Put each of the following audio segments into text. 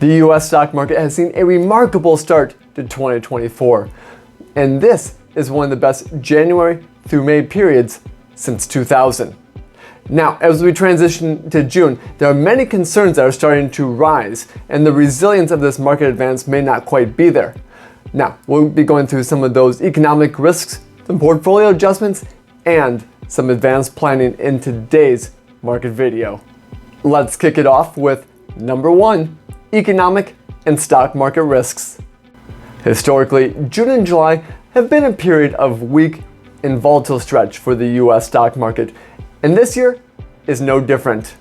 The US stock market has seen a remarkable start to 2024, and this is one of the best January through May periods since 2000. Now, as we transition to June, there are many concerns that are starting to rise, and the resilience of this market advance may not quite be there. Now, we'll be going through some of those economic risks, some portfolio adjustments, and some advanced planning in today's market video. Let's kick it off with number 1, economic and stock market risks. Historically, June and July have been a period of weak and volatile stretch for the US stock market, and this year is no different.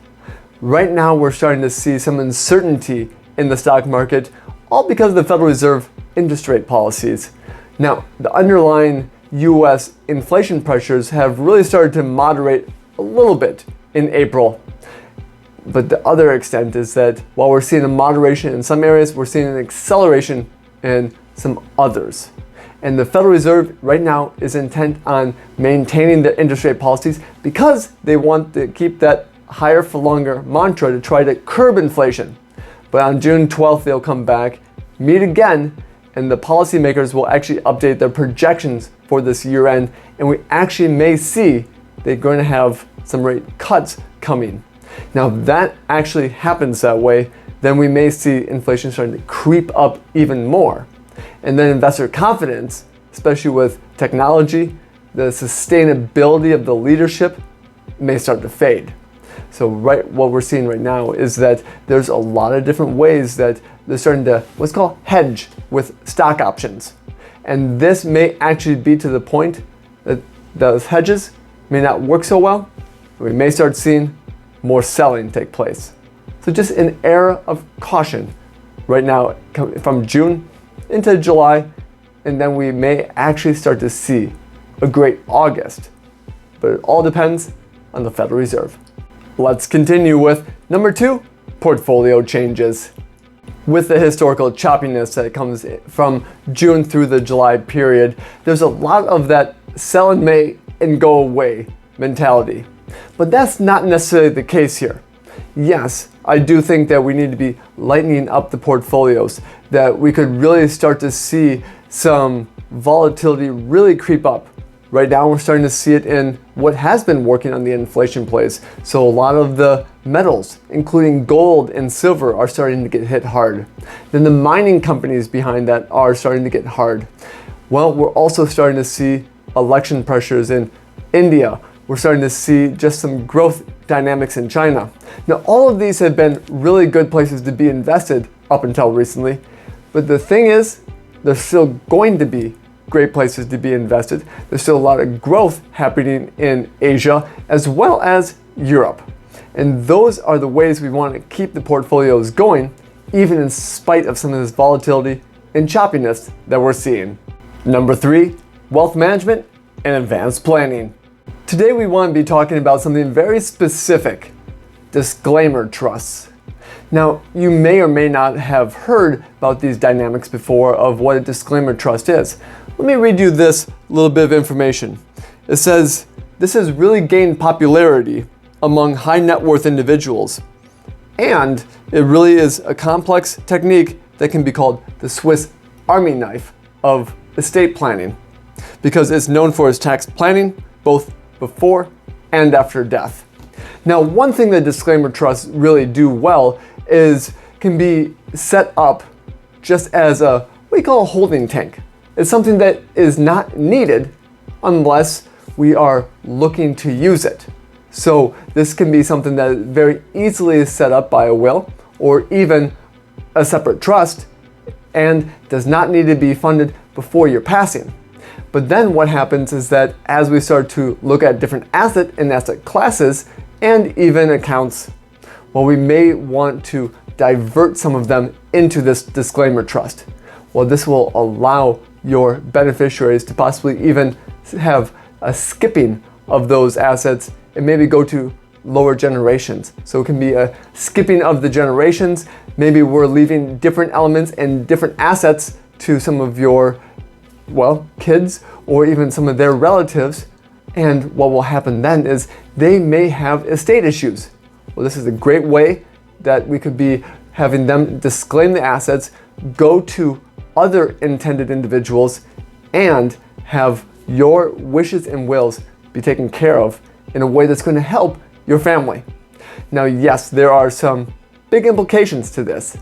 Right now, we're starting to see some uncertainty in the stock market, all because of the Federal Reserve interest rate policies. Now, the underlying US inflation pressures have really started to moderate a little bit in April. But the other extent is that while we're seeing a moderation in some areas, we're seeing an acceleration in some others. And the Federal Reserve right now is intent on maintaining their interest rate policies because they want to keep that higher for longer mantra to try to curb inflation. But on June 12th, they'll come back, meet again, and the policymakers will actually update their projections for this year end. And we actually may see they're going to have some rate cuts coming. Now, if that actually happens that way, then we may see inflation starting to creep up even more. And then investor confidence, especially with technology, the sustainability of the leadership may start to fade. So what we're seeing right now is that there's a lot of different ways that they're starting to what's called hedge with stock options. And this may actually be to the point that those hedges may not work so well. We may start seeing more selling take place. So just an era of caution right now from June into July, and then we may actually start to see a great August. But it all depends on the Federal Reserve. Let's continue with number 2, portfolio changes. With the historical choppiness that comes from June through the July period, there's a lot of that sell in May and go away mentality. But that's not necessarily the case here. Yes, I do think that we need to be lightening up the portfolios, that we could really start to see some volatility really creep up. Right now, we're starting to see it in what has been working on the inflation plays. So a lot of the metals, including gold and silver, are starting to get hit hard. Then the mining companies behind that are starting to get hard. Well, we're also starting to see election pressures in India. We're starting to see just some growth dynamics in China. Now, all of these have been really good places to be invested up until recently. But the thing is, there's still going to be great places to be invested. There's still a lot of growth happening in Asia as well as Europe. And those are the ways we want to keep the portfolios going, even in spite of some of this volatility and choppiness that we're seeing. Number 3, wealth management and advanced planning. Today we want to be talking about something very specific, disclaimer trusts. Now, you may or may not have heard about these dynamics before of what a disclaimer trust is. Let me read you this little bit of information. It says, this has really gained popularity among high net worth individuals, and it really is a complex technique that can be called the Swiss Army knife of estate planning, because it's known for its tax planning, both before and after death. Now, one thing that disclaimer trusts really do well is can be set up just as what we call a holding tank. It's something that is not needed unless we are looking to use it. So this can be something that very easily is set up by a will or even a separate trust and does not need to be funded before your passing. But then what happens is that as we start to look at different asset and asset classes and even accounts, well, we may want to divert some of them into this disclaimer trust. Well, this will allow your beneficiaries to possibly even have a skipping of those assets and maybe go to lower generations. So it can be a skipping of the generations. Maybe we're leaving different elements and different assets to some of your kids or even some of their relatives. And what will happen then is they may have estate issues. Well, this is a great way that we could be having them disclaim the assets, go to other intended individuals, and have your wishes and wills be taken care of in a way that's going to help your family. Now, yes, there are some big implications to this,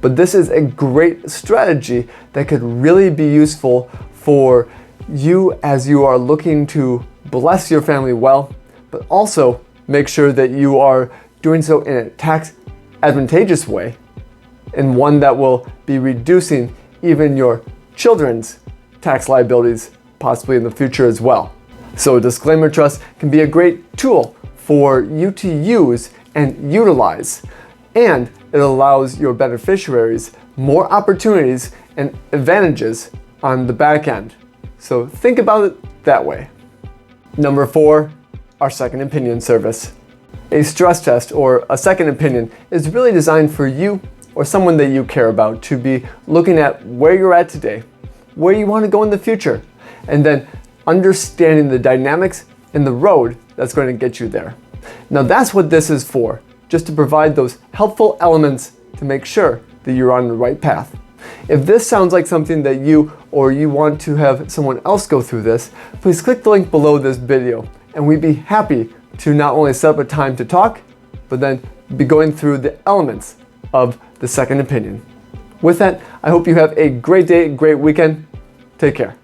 but this is a great strategy that could really be useful for you as you are looking to bless your family well, but also make sure that you are doing so in a tax advantageous way, and one that will be reducing even your children's tax liabilities possibly in the future as well. So a disclaimer trust can be a great tool for you to use and utilize, and it allows your beneficiaries more opportunities and advantages on the back end. So think about it that way. Number 4, our second opinion service. A stress test or a second opinion is really designed for you or someone that you care about to be looking at where you're at today, where you want to go in the future, and then understanding the dynamics and the road that's going to get you there. Now that's what this is for, just to provide those helpful elements to make sure that you're on the right path. If this sounds like something that you want to have someone else go through this, please click the link below this video, and we'd be happy to not only set up a time to talk, but then be going through the elements of the second opinion. With that, I hope you have a great day, great weekend. Take care.